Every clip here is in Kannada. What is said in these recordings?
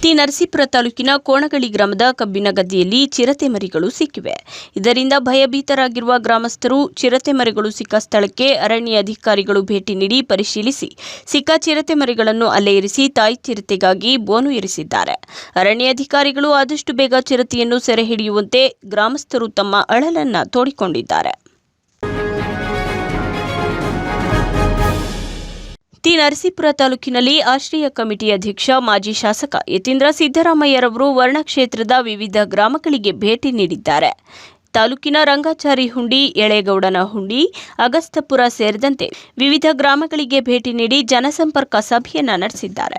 ಟಿ ನರಸೀಪುರ ತಾಲೂಕಿನ ಕೋಣಗಳಿ ಗ್ರಾಮದ ಕಬ್ಬಿನ ಗದ್ದೆಯಲ್ಲಿ ಚಿರತೆ ಮರಿಗಳು ಸಿಕ್ಕಿವೆ. ಇದರಿಂದ ಭಯಭೀತರಾಗಿರುವ ಗ್ರಾಮಸ್ಥರು ಚಿರತೆ ಮರಿಗಳು ಸಿಕ್ಕ ಸ್ಥಳಕ್ಕೆ ಅರಣ್ಯ ಅಧಿಕಾರಿಗಳು ಭೇಟಿ ನೀಡಿ ಪರಿಶೀಲಿಸಿ ಸಿಕ್ಕ ಚಿರತೆ ಮರಿಗಳನ್ನು ಅಲ್ಲೇ ಇರಿಸಿ ತಾಯಿ ಚಿರತೆಗಾಗಿ ಬೋನು ಇರಿಸಿದ್ದಾರೆ. ಅರಣ್ಯ ಅಧಿಕಾರಿಗಳು ಆದಷ್ಟು ಬೇಗ ಚಿರತೆಯನ್ನು ಸೆರೆ ಹಿಡಿಯುವಂತೆ ಗ್ರಾಮಸ್ಥರು ತಮ್ಮ ಅಳಲನ್ನು ತೋಡಿಕೊಂಡಿದ್ದಾರೆ. ಟಿ ನರಸೀಪುರ ತಾಲೂಕಿನಲ್ಲಿ ಆಶ್ರಯ ಕಮಿಟಿ ಅಧ್ಯಕ್ಷ ಮಾಜಿ ಶಾಸಕ ಯತೀಂದ್ರ ಸಿದ್ದರಾಮಯ್ಯರವರು ವರ್ಣ ಕ್ಷೇತ್ರದ ವಿವಿಧ ಗ್ರಾಮಗಳಿಗೆ ಭೇಟಿ ನೀಡಿದ್ದಾರೆ. ತಾಲೂಕಿನ ರಂಗಾಚಾರಿ ಹುಂಡಿ, ಎಳೆಗೌಡನ ಹುಂಡಿ, ಅಗಸ್ತಪುರ ಸೇರಿದಂತೆ ವಿವಿಧ ಗ್ರಾಮಗಳಿಗೆ ಭೇಟಿ ನೀಡಿ ಜನಸಂಪರ್ಕ ಸಭೆಯನ್ನ ನಡೆಸಿದ್ದಾರೆ.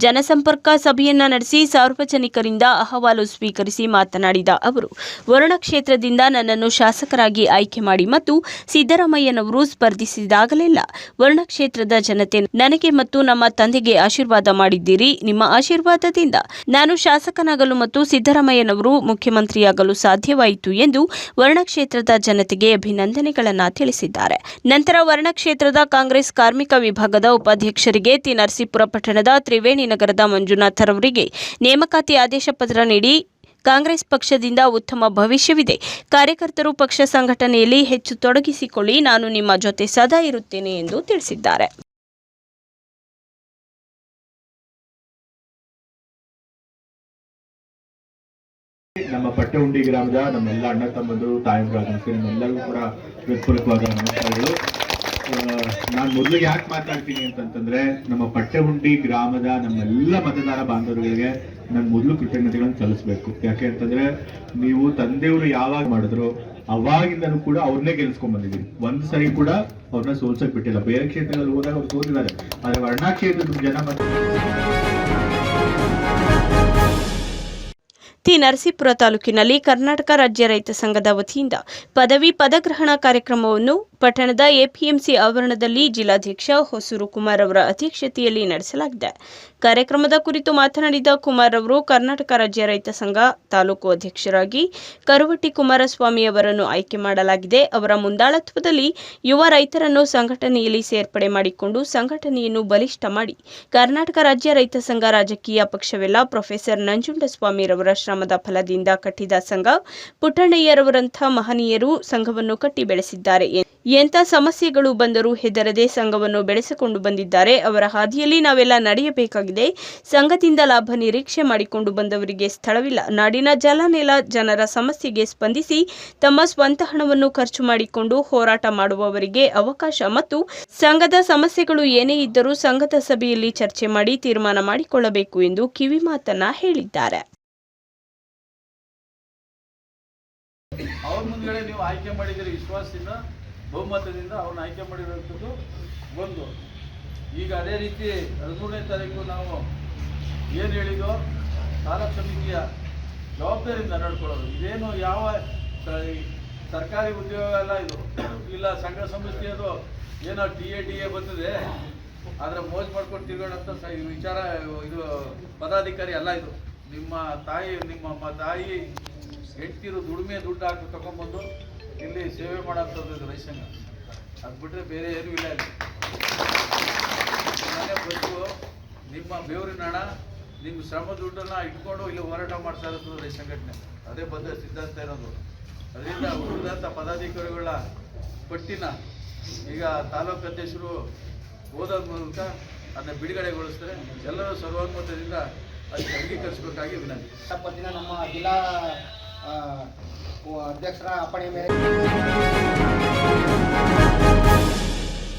ಜನಸಂಪರ್ಕ ಸಭೆಯನ್ನ ನಡೆಸಿ ಸಾರ್ವಜನಿಕರಿಂದ ಅಹವಾಲು ಸ್ವೀಕರಿಸಿ ಮಾತನಾಡಿದ ಅವರು, ವರುಣ ಕ್ಷೇತ್ರದಿಂದ ನನ್ನನ್ನು ಶಾಸಕರಾಗಿ ಆಯ್ಕೆ ಮಾಡಿ ಮತ್ತು ಸಿದ್ದರಾಮಯ್ಯನವರು ಸ್ಪರ್ಧಿಸಿದಾಗಲೆಲ್ಲ ವರುಣ ಕ್ಷೇತ್ರದ ಜನತೆ ನನಗೆ ಮತ್ತು ನಮ್ಮ ತಂದೆಗೆ ಆಶೀರ್ವಾದ ಮಾಡಿದ್ದೀರಿ. ನಿಮ್ಮ ಆಶೀರ್ವಾದದಿಂದ ನಾನು ಶಾಸಕನಾಗಲು ಮತ್ತು ಸಿದ್ದರಾಮಯ್ಯನವರು ಮುಖ್ಯಮಂತ್ರಿಯಾಗಲು ಸಾಧ್ಯವಾಯಿತು ಎಂದು ವರ್ಣ ಕ್ಷೇತ್ರದ ಜನತೆಗೆ ಅಭಿನಂದನೆಗಳನ್ನು ತಿಳಿಸಿದ್ದಾರೆ. ನಂತರ ವರ್ಣ ಕ್ಷೇತ್ರದ ಕಾಂಗ್ರೆಸ್ ಕಾರ್ಮಿಕ ವಿಭಾಗದ ಉಪಾಧ್ಯಕ್ಷರಿಗೆ ಟಿ ನರಸೀಪುರ ಪಟ್ಟಣದ ತ್ರಿವೇಣಿ ನಗರದ ಮಂಜುನಾಥರವರಿಗೆ ನೇಮಕಾತಿ ಆದೇಶ ಪತ್ರ ನೀಡಿ ಕಾಂಗ್ರೆಸ್ ಪಕ್ಷದಿಂದ ಉತ್ತಮ ಭವಿಷ್ಯವಿದೆ, ಕಾರ್ಯಕರ್ತರು ಪಕ್ಷ ಸಂಘಟನೆಯಲ್ಲಿ ಹೆಚ್ಚು ತೊಡಗಿಸಿಕೊಳ್ಳಿ, ನಾನು ನಿಮ್ಮ ಜೊತೆ ಸದಾ ಇರುತ್ತೇನೆ ಎಂದು ತಿಳಿಸಿದ್ದಾರೆ. ನಮ್ಮ ಪಟ್ಟೆಹುಂಡಿ ಗ್ರಾಮದ ನಮ್ಮೆಲ್ಲ ಅಣ್ಣ ತಮ್ಮಂದರು ತಾಯಂದಿರು ಆಗಮಿಸಿ ನಮ್ಮೆಲ್ಲರಿಗೂ ಕೂಡ ಹೃತ್ಪೂರ್ವಕವಾದ ನಮಸ್ಕಾರಗಳು. ನಾನು ಮೊದಲಿಗೆ ಯಾಕೆ ಮಾತಾಡ್ತೀನಿ ಅಂತಂತಂದ್ರೆ, ನಮ್ಮ ಪಟ್ಟೆಹುಂಡಿ ಗ್ರಾಮದ ನಮ್ಮೆಲ್ಲ ಮತದಾರ ಬಾಂಧವರುಗಳಿಗೆ ನಾನು ಮೊದಲು ಕೃತಜ್ಞತೆಗಳನ್ನು ಸಲ್ಲಿಸಬೇಕು. ಯಾಕೆ ಅಂತಂದ್ರೆ, ನೀವು ತಂದೆಯವರು ಯಾವಾಗ ಮಾಡಿದ್ರು ಅವಾಗಿಂದನೂ ಕೂಡ ಅವ್ರನ್ನೇ ಗೆಲ್ಸ್ಕೊಂಡ್ ಬಂದಿದ್ದೀವಿ. ಒಂದ್ ಸರಿ ಕೂಡ ಅವ್ರನ್ನ ಸೋಲ್ಸಕ್ ಬಿಟ್ಟಿಲ್ಲ. ಬೇರೆ ಕ್ಷೇತ್ರಗಳಲ್ಲಿ ಹೋದಾಗ ಅವ್ರು ಸೋತಿದ್ದಾರೆ, ಆದ್ರೆ ವರ್ಣ ಕ್ಷೇತ್ರದ ಜನ ಟಿ ನರಸೀಪುರ ತಾಲೂಕಿನಲ್ಲಿ ಕರ್ನಾಟಕ ರಾಜ್ಯ ರೈತ ಸಂಘದ ವತಿಯಿಂದ ಪದವಿ ಪದಗ್ರಹಣ ಕಾರ್ಯಕ್ರಮವನ್ನು ಪಟ್ಟಣದ ಎಪಿಎಂಸಿ ಆವರಣದಲ್ಲಿ ಜಿಲ್ಲಾಧ್ಯಕ್ಷ ಹೊಸೂರು ಕುಮಾರ್ ಅವರ ಅಧ್ಯಕ್ಷತೆಯಲ್ಲಿ ನಡೆಸಲಾಗಿದೆ. ಕಾರ್ಯಕ್ರಮದ ಕುರಿತು ಮಾತನಾಡಿದ ಕುಮಾರ್ ಅವರು, ಕರ್ನಾಟಕ ರಾಜ್ಯ ರೈತ ಸಂಘ ತಾಲೂಕು ಅಧ್ಯಕ್ಷರಾಗಿ ಕರುವಟ್ಟಿ ಕುಮಾರಸ್ವಾಮಿ ಅವರನ್ನು ಆಯ್ಕೆ ಮಾಡಲಾಗಿದೆ. ಅವರ ಮುಂದಾಳತ್ವದಲ್ಲಿ ಯುವ ರೈತರನ್ನು ಸಂಘಟನೆಯಲ್ಲಿ ಸೇರ್ಪಡೆ ಮಾಡಿಕೊಂಡು ಸಂಘಟನೆಯನ್ನು ಬಲಿಷ್ಠ ಮಾಡಿ ಕರ್ನಾಟಕ ರಾಜ್ಯ ರೈತ ಸಂಘ ರಾಜಕೀಯ ಪಕ್ಷವೆಲ್ಲ ಪ್ರೊಫೆಸರ್ ನಂಜುಂಡಸ್ವಾಮಿರವರ ಶ್ರಮದ ಫಲದಿಂದ ಕಟ್ಟಿದ ಸಂಘ. ಪುಟ್ಟಣ್ಣಯ್ಯರವರಂಥ ಮಹನೀಯರು ಸಂಘವನ್ನು ಕಟ್ಟಿ ಬೆಳೆಸಿದ್ದಾರೆ. ಎಂಥ ಸಮಸ್ಯೆಗಳು ಬಂದರೂ ಹೆದರದೆ ಸಂಘವನ್ನು ಬೆಳೆಸಿಕೊಂಡು ಬಂದಿದ್ದಾರೆ. ಅವರ ಹಾದಿಯಲ್ಲಿ ನಾವೆಲ್ಲ ನಡೆಯಬೇಕಾಗಿದೆ. ಸಂಘದಿಂದ ಲಾಭ ನಿರೀಕ್ಷೆ ಮಾಡಿಕೊಂಡು ಬಂದವರಿಗೆ ಸ್ಥಳವಿಲ್ಲ. ನಾಡಿನ ಜಲನೆಲ ಜನರ ಸಮಸ್ಯೆಗೆ ಸ್ಪಂದಿಸಿ ತಮ್ಮ ಸ್ವಂತ ಹಣವನ್ನು ಖರ್ಚು ಮಾಡಿಕೊಂಡು ಹೋರಾಟ ಮಾಡುವವರಿಗೆ ಅವಕಾಶ ಮತ್ತು ಸಂಘದ ಸಮಸ್ಯೆಗಳು ಏನೇ ಇದ್ದರೂ ಸಂಘದ ಸಭೆಯಲ್ಲಿ ಚರ್ಚೆ ಮಾಡಿ ತೀರ್ಮಾನ ಮಾಡಿಕೊಳ್ಳಬೇಕು ಎಂದು ಕಿವಿ ಮಾತನ್ನ ಹೇಳಿದ್ದಾರೆ. ಅವ್ರ ಮುಂದ್ಗಡೆ ನೀವು ಆಯ್ಕೆ ಮಾಡಿದರೆ ವಿಶ್ವಾಸದಿಂದ ಬಹುಮತದಿಂದ ಅವ್ರನ್ನ ಆಯ್ಕೆ ಮಾಡಿರೋಂಥದ್ದು ಒಂದು. ಈಗ ಅದೇ ರೀತಿ 13ನೇ ತಾರೀಕು ನಾವು ಏನು ಹೇಳಿದೋ ತಾಲೂಕು ಸಮಿತಿಯ ಜವಾಬ್ದಾರಿಯಿಂದ ನಡ್ಕೊಳ್ಳೋದು. ಇದೇನು ಯಾವ ಸರ್ಕಾರಿ ಉದ್ಯೋಗ ಅಲ್ಲ ಇದು, ಇಲ್ಲ ಸಂಘ ಸಂಸ್ಥೆಯದು ಏನೋ DA ಬಂದಿದೆ ಆದರೆ ಮೋಜು ಮಾಡ್ಕೊಂಡು ತಿರುಗಾಡೋಂಥ ವಿಚಾರ ಇದು ಪದಾಧಿಕಾರಿ ಅಲ್ಲ. ಇದು ನಿಮ್ಮ ತಾಯಿ ಹೆಂಡ್ತಿರು ದುಡಿಮೆ ದುಡ್ಡು ಹಾಕಿ ತಗೊಂಡ್ಬಂದು ಇಲ್ಲಿ ಸೇವೆ ಮಾಡೋಂಥದ್ದು ಇದು ರೈತ ಸಂಘ. ಅದು ಬಿಟ್ಟರೆ ಬೇರೆ ಏನೂ ಇಲ್ಲ. ಮನೆ ಬದುಕು ನಿಮ್ಮ ಬೇವರಿನ ಹಣ, ನಿಮ್ಮ ಶ್ರಮ ದುಡ್ಡನ್ನು ಇಟ್ಕೊಂಡು ಇಲ್ಲಿ ಹೋರಾಟ ಮಾಡ್ತಾ ಇರೋದು ರೈತ ಸಂಘಟನೆ. ಅದೇ ಬದ್ಧ ಸಿದ್ಧಾಂತ ಇರೋದು. ಅದರಿಂದ ಉಳಿದಂಥ ಪದಾಧಿಕಾರಿಗಳ ಪಟ್ಟಿನ ಈಗ ತಾಲೂಕು ಅಧ್ಯಕ್ಷರು ಓದೋದ ಮೂಲಕ ಅದನ್ನ ಬಿಡುಗಡೆಗೊಳಿಸ್ತಾರೆ. ಎಲ್ಲರೂ ಸರ್ವಾನುಮತದಿಂದ ಅದಕ್ಕೆ ಅಂಗೀಕರಿಸಬೇಕಾಗಿ ವಿನಂತಿ. ನಮ್ಮ ಜಿಲ್ಲಾ ಅಧ್ಯಕ್ಷರ ಅಪ್ಪಣೆ ಮೇರೆಗೆ